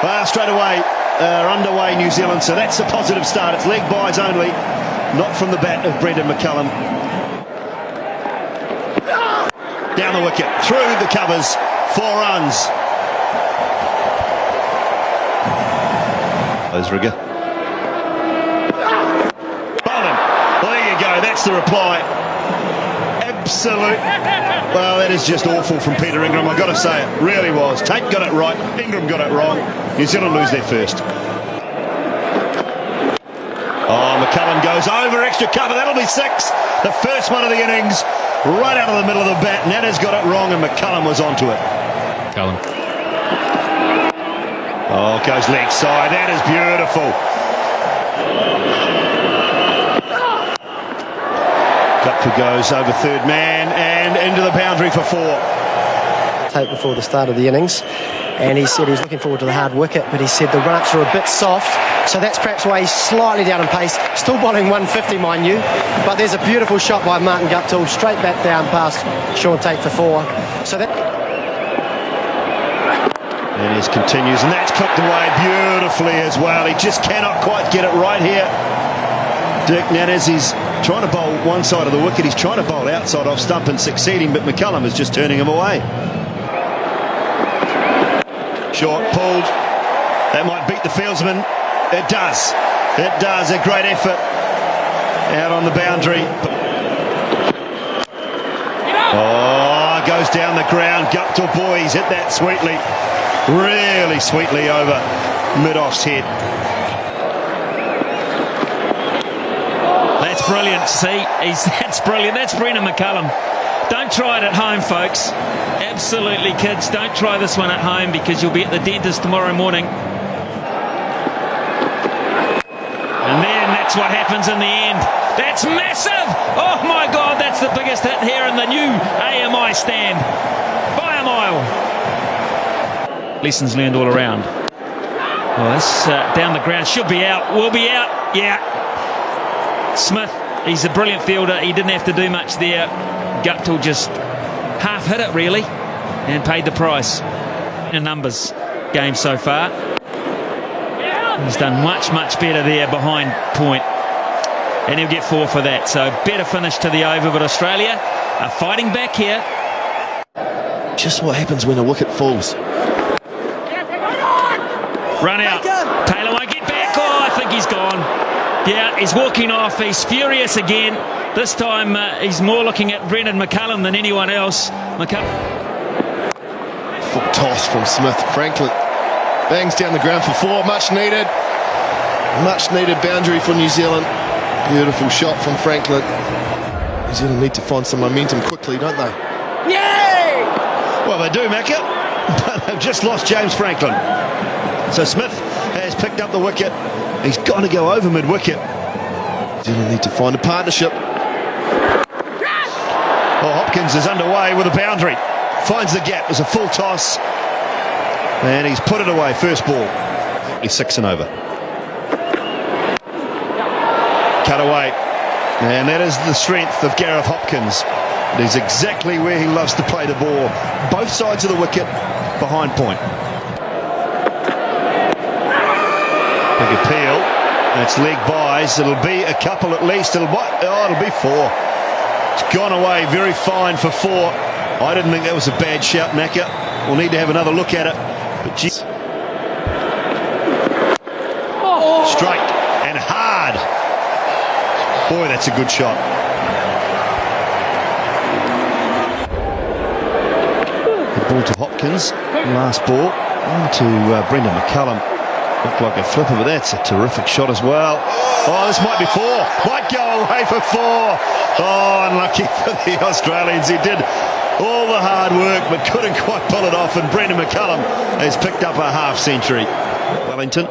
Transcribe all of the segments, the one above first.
Well, straight away, underway New Zealand, so that's a positive start. It's leg byes only, not from the bat of Brendan McCullum. Down the wicket, through the covers, 4 runs. Osriger. Bowling. Well, there you go, that's the reply. Absolute. Well, that is just awful from Peter Ingram, I've got to say it. Really was. Tate got it right, Ingram got it wrong. New Zealand lose their first. Oh, McCullum goes over, extra cover, that'll be 6. The first one of the innings, right out of the middle of the bat. Natta's got it wrong and McCullum was onto it. McCullum. Oh, goes leg side, that is beautiful. Gupta goes over third man and into the boundary for 4. Tape before the start of the innings, and he said he was looking forward to the hard wicket, but he said the run-ups were a bit soft, so that's perhaps why he's slightly down in pace. Still bowling 150, mind you, but there's a beautiful shot by Martin Guptill, straight back down past Sean Tate for 4. So that... And he continues, and that's cooked away beautifully as well. He just cannot quite get it right here. Dirk Natters, he's trying to bowl one side of the wicket, he's trying to bowl outside off stump and succeeding, but McCullum is just turning him away. Short, pulled. That might beat the fieldsman. It does. It does. A great effort out on the boundary. Oh, goes down the ground. Guptill, boy, he's hit that sweetly. Really sweetly over mid-off's head. That's brilliant. See, that's brilliant. That's Brendan McCullum. Don't try it at home, folks. Absolutely, kids. Don't try this one at home because you'll be at the dentist tomorrow morning. And then that's what happens in the end. That's massive! Oh my God, that's the biggest hit here in the new AMI stand. By a mile. Lessons learned all around. Well, this down the ground should be out. Will be out. Yeah. Smith, he's a brilliant fielder. He didn't have to do much there. Guptill just half hit it really and paid the price. In numbers game so far. He's done much better there behind point. And he'll get 4 for that. So better finish to the over, but Australia are fighting back here. Just what happens when a wicket falls. Run out. Taylor won't get back. Oh, I think he's gone. Yeah, he's walking off. He's furious again. This time he's more looking at Brendan McCullum than anyone else. McCullum. Full toss from Smith. Franklin bangs down the ground for 4. Much needed boundary for New Zealand. Beautiful shot from Franklin. New Zealand need to find some momentum quickly, don't they? Yay! Well, they do, Macca, but they've just lost James Franklin. So Smith has picked up the wicket. He's got to go over mid-wicket. New Zealand need to find a partnership. Well, Hopkins is underway with a boundary. Finds the gap. There's a full toss. And he's put it away. First ball. He's 6 and over. Cut away. And that is the strength of Gareth Hopkins. It is exactly where he loves to play the ball. Both sides of the wicket, behind point. Big appeal. That's leg byes. It'll be a couple at least. It'll be 4. It's gone away very fine for 4. I didn't think that was a bad shout, Macca. We'll need to have another look at it. But geez. Straight and hard. Boy, that's a good shot. The ball to Hopkins. Last ball. On to Brendan McCullum. Looked like a flipper, but that's a terrific shot as well. Oh, this might be 4. Might go away for 4. Oh, unlucky for the Australians. He did all the hard work, but couldn't quite pull it off. And Brendan McCullum has picked up a half-century. Wellington.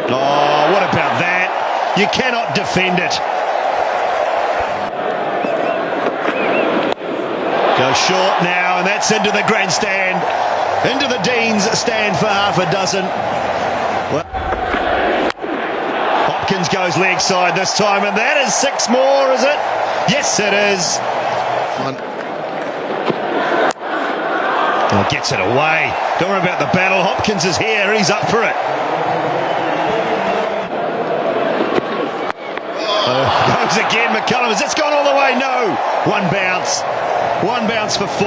Oh, what about that? You cannot defend it. Goes short now, and that's into the grandstand. Into the Dean's stand for half a dozen. Well, Hopkins goes leg side this time, and that is 6 more, is it? Yes, it is. Oh, gets it away. Don't worry about the battle. Hopkins is here. He's up for it. Goes again. McCullum. Has this gone all the way? No. One bounce. One bounce for 4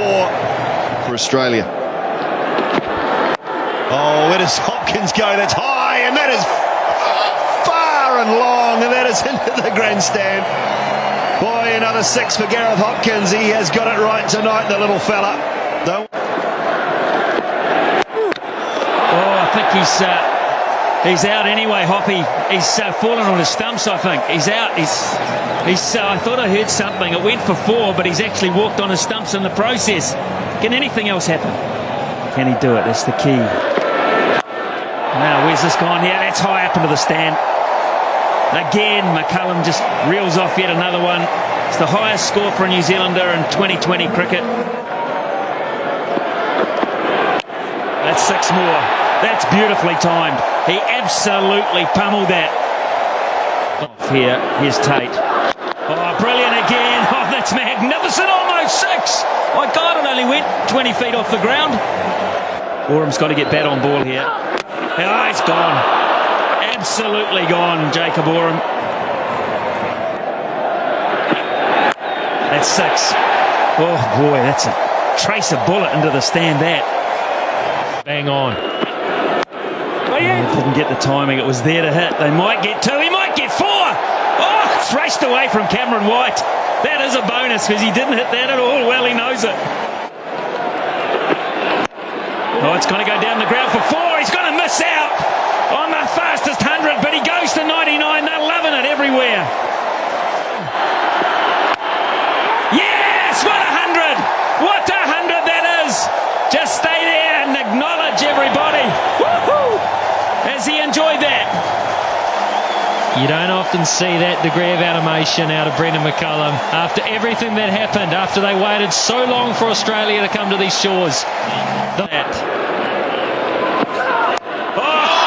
for Australia. Oh, where does Hopkins go? That's high, and that is far and long, and that is into the grandstand. Boy, another 6 for Gareth Hopkins. He has got it right tonight, the little fella. No. Oh, I think he's out anyway, Hoppy. He's fallen on his stumps, I think. He's out. I thought I heard something. It went for 4, but he's actually walked on his stumps in the process. Can anything else happen? Can he do it? That's the key. Now, where's this gone here? That's high up into the stand. Again, McCullum just reels off yet another one. It's the highest score for a New Zealander in 2020 cricket. That's 6 more. That's beautifully timed. He absolutely pummeled that. Off here, here's Tate. Oh, brilliant again. Oh, that's magnificent. Almost 6. My God, it only went 20 feet off the ground. Borum's got to get bat on ball here. Oh, it's gone. Absolutely gone, Jacob Borum. That's 6. Oh, boy, that's a trace of bullet into the stand, that. Bang on. Didn't get the timing. It was there to hit. They might get 2. He might get 4. Oh, it's raced away from Cameron White. That is a bonus because he didn't hit that at all. Well, he knows it. Oh, it's going to go down the ground for 4. He's going to miss out on the fastest 100, but he goes to 99. They're loving it everywhere. Yes, what a 100. What a 100 that is. Just stay there and acknowledge everybody. Woohoo! Has he enjoyed that? You don't often see that degree of animation out of Brendan McCullum after everything that happened, after they waited so long for Australia to come to these shores. That. Oh,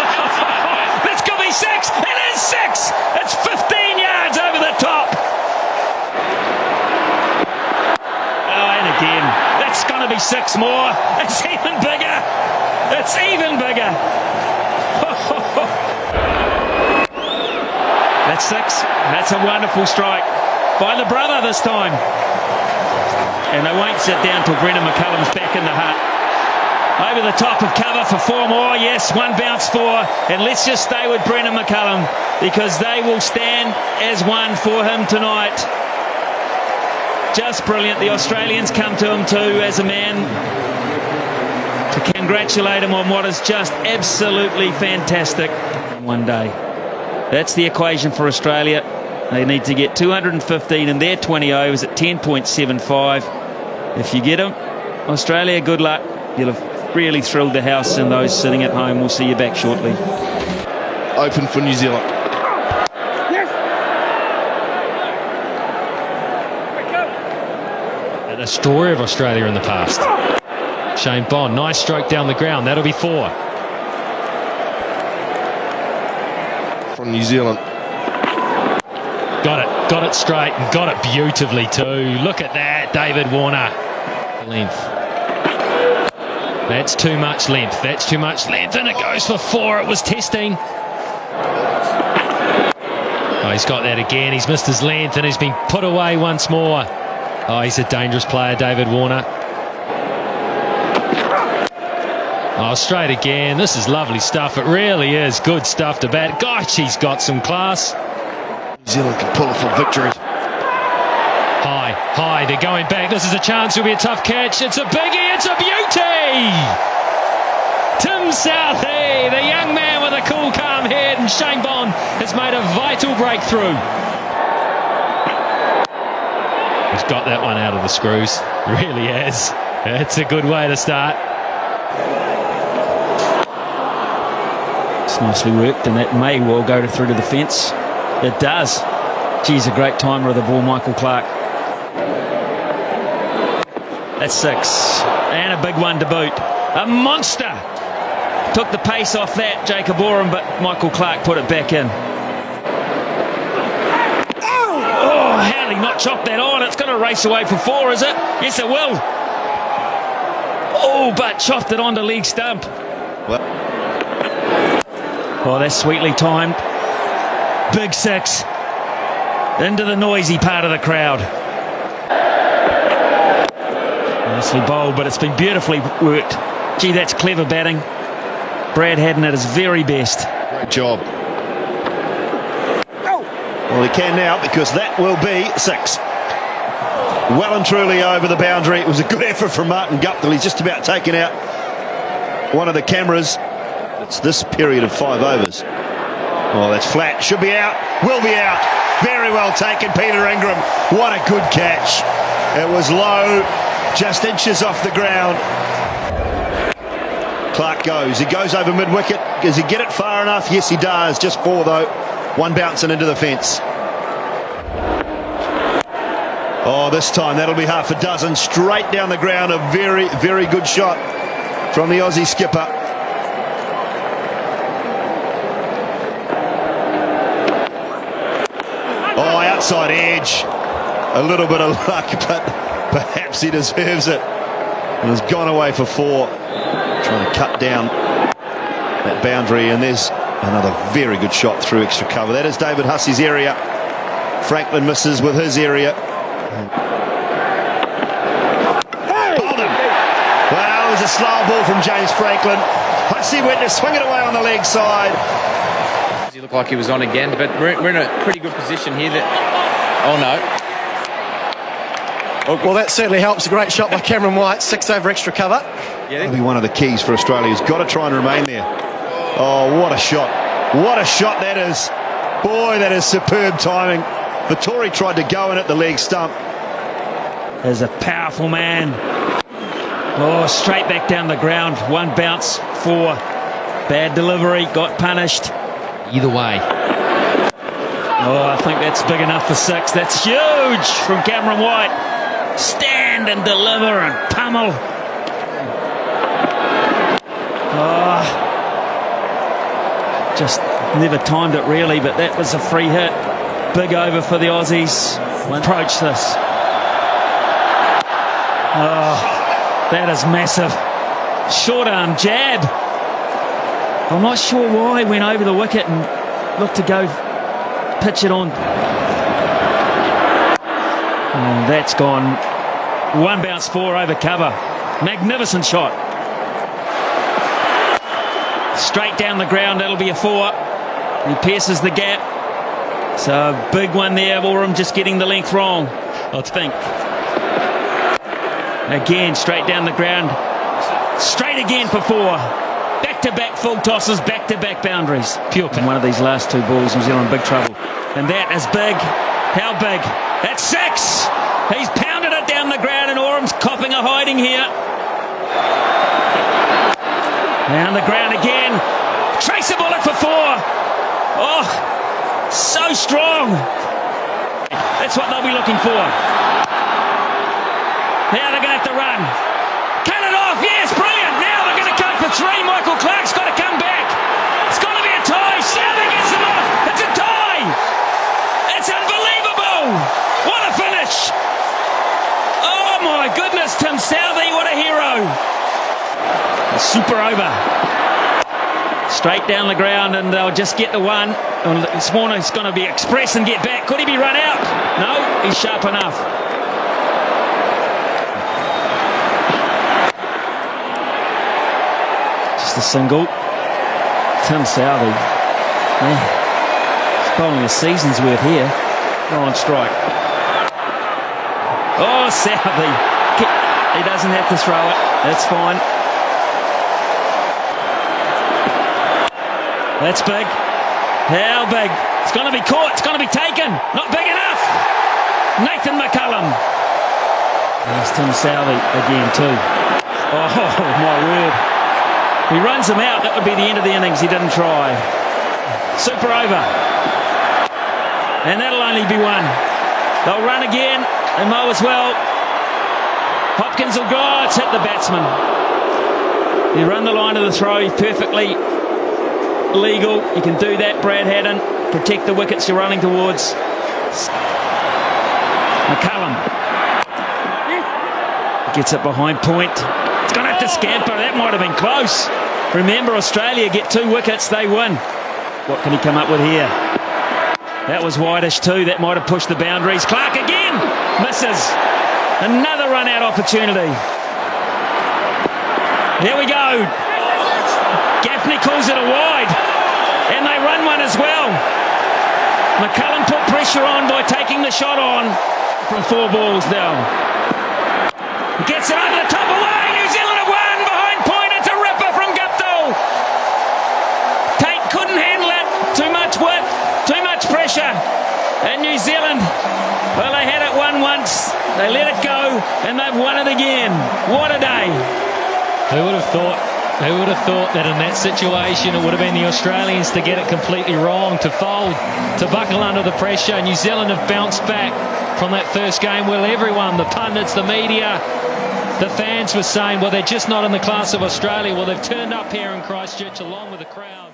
this could be 6. It is 6. It's 15 yards over the top. Oh, and again, that's going to be 6 more. It's even bigger. It's even bigger. That's 6. That's a wonderful strike by the brother this time. And they won't sit down till Brendan McCullum's back in the hut. Over the top of cover for 4 more. Yes, 1 bounce 4. And let's just stay with Brendan McCullum because they will stand as 1 for him tonight. Just brilliant. The Australians come to him too as a man to congratulate him on what is just absolutely fantastic. One day. That's the equation for Australia. They need to get 215 in their 20 overs at 10.75. If you get them, Australia, good luck. You'll have really thrilled the house, and those sitting at home will see you back shortly. Open for New Zealand. A story of Australia in the past. Shane Bond, nice stroke down the ground. That'll be 4. From New Zealand. Got it straight and got it beautifully too. Look at that, David Warner. Length. That's too much length. That's too much length, and it goes for 4. It was testing. Oh, he's got that again. He's missed his length and he's been put away once more. Oh, he's a dangerous player, David Warner. Oh, straight again. This is lovely stuff. It really is good stuff to bat. Gosh, he's got some class. New Zealand can pull off a victory. High, they're going back. This is a chance. It'll be a tough catch. It's a biggie. It's a beauty. Tim Southey, the young man with a cool, calm head, and Shane Bond has made a vital breakthrough. He's got that one out of the screws. Really has. It's a good way to start. It's nicely worked, and that may well go through to the fence. It does. Geez, a great timer of the ball, Michael Clark. That's 6. And a big one to boot. A monster. Took the pace off that, Jacob Borum, but Michael Clark put it back in. Oh, how did he not chop that on? It's going to race away for 4, is it? Yes, it will. Oh, but chopped it onto leg stump. Well, oh, that's sweetly timed. Big six. Into the noisy part of the crowd. Nicely bowled, but it's been beautifully worked. Gee, that's clever batting. Brad Haddin at his very best. Great job. well, he can now, because that will be 6. Well and truly over the boundary. It was a good effort from Martin Guptill. He's just about taken out one of the cameras. It's this period of 5 overs. Oh, that's flat. Should be out. Will be out. Very well taken, Peter Ingram. What a good catch. It was low, just inches off the ground. Clark goes. He goes over mid-wicket. Does he get it far enough? Yes, he does. Just 4, though. 1 bouncing into the fence. Oh, this time that'll be half a dozen. Straight down the ground. A very, very good shot from the Aussie skipper. Oh, outside edge. A little bit of luck, but perhaps he deserves it. And has gone away for 4. Trying to cut down that boundary, and there's another very good shot through extra cover. That is David Hussey's area. Franklin misses with his area. Bowled him. Well, it was a slow ball from James Franklin. Hussey went to swing it away on the leg side. He looked like he was on again, but we're in a pretty good position here. Oh no. Well, that certainly helps. A great shot by Cameron White. 6 over extra cover. Yeah, That'll be one of the keys for Australia. He's got to try and remain there. Oh, what a shot. What a shot that is. Boy, that is superb timing. Vittori tried to go in at the leg stump. There's a powerful man. Oh, straight back down the ground. 1 bounce, 4. Bad delivery, got punished. Either way. Oh, I think that's big enough for 6. That's huge from Cameron White. Stand and deliver and pummel. Oh, just never timed it really, but that was a free hit. Big over for the Aussies. Approach this. Oh, that is massive. Short arm jab. I'm not sure why he went over the wicket and looked to go pitch it on. And that's gone. 1 bounce, 4 over cover. Magnificent shot. Straight down the ground, that'll be a 4. He pierces the gap. So a big one there. Oram just getting the length wrong, I think. Again, straight down the ground. Straight again for 4. Back-to-back full tosses, back-to-back boundaries. Pure. In one of these last 2 balls, New Zealand in big trouble. And that is big. How big? That's 6. He's pounded it down the ground, and Oram's copping a hiding here. Down the ground again. Trace a bullet for 4. Oh, so strong. That's what they'll be looking for. Now they're going to have to run. Cut it off. Yes, brilliant. Now they're going to go for 3. Michael Clark's got to come back. It's got to be a tie. Southey gets them off. It's a tie. It's unbelievable. What a finish. Oh, my goodness. Tim Southey, what a hero. A super over. Straight down the ground, and they'll just get the 1. Swarner's going to be express and get back. Could he be run out? No, he's sharp enough. Just a single. Tim Southey. Yeah. He's bowling a season's worth here. Go on strike. Oh, Southey. He doesn't have to throw it. That's fine. That's big. How big? It's going to be caught. It's going to be taken. Not big enough. Nathan McCullum. There's Tim Southey again too. Oh, my word. He runs him out. That would be the end of the innings. He didn't try. Super over. And that'll only be 1. They'll run again. They mow as well. Hopkins will go. It's hit the batsman. He run the line of the throw perfectly. Legal. You can do that, Brad Haddin. Protect the wickets you're running towards. McCullum gets it behind point. It's going to have to scamper. That might have been close. Remember, Australia get 2 wickets, they win. What can he come up with here? That was wideish too. That might have pushed the boundaries. Clark again misses. Another run-out opportunity. There we go. Gaffney calls it a wide, and they run one as well. McCullum put pressure on by taking the shot on from 4 balls now. He gets it over the top away. New Zealand have won behind point. It's a ripper from Guptill. Tate couldn't handle it. Too much width, too much pressure. And New Zealand, well, they had it won once. They let it go, and they've won it again. What a day. Who would have thought? Who would have thought that in that situation it would have been the Australians to get it completely wrong, to fold, to buckle under the pressure. New Zealand have bounced back from that first game. Well, everyone, the pundits, the media, the fans were saying, well, they're just not in the class of Australia. Well, they've turned up here in Christchurch along with the crowd.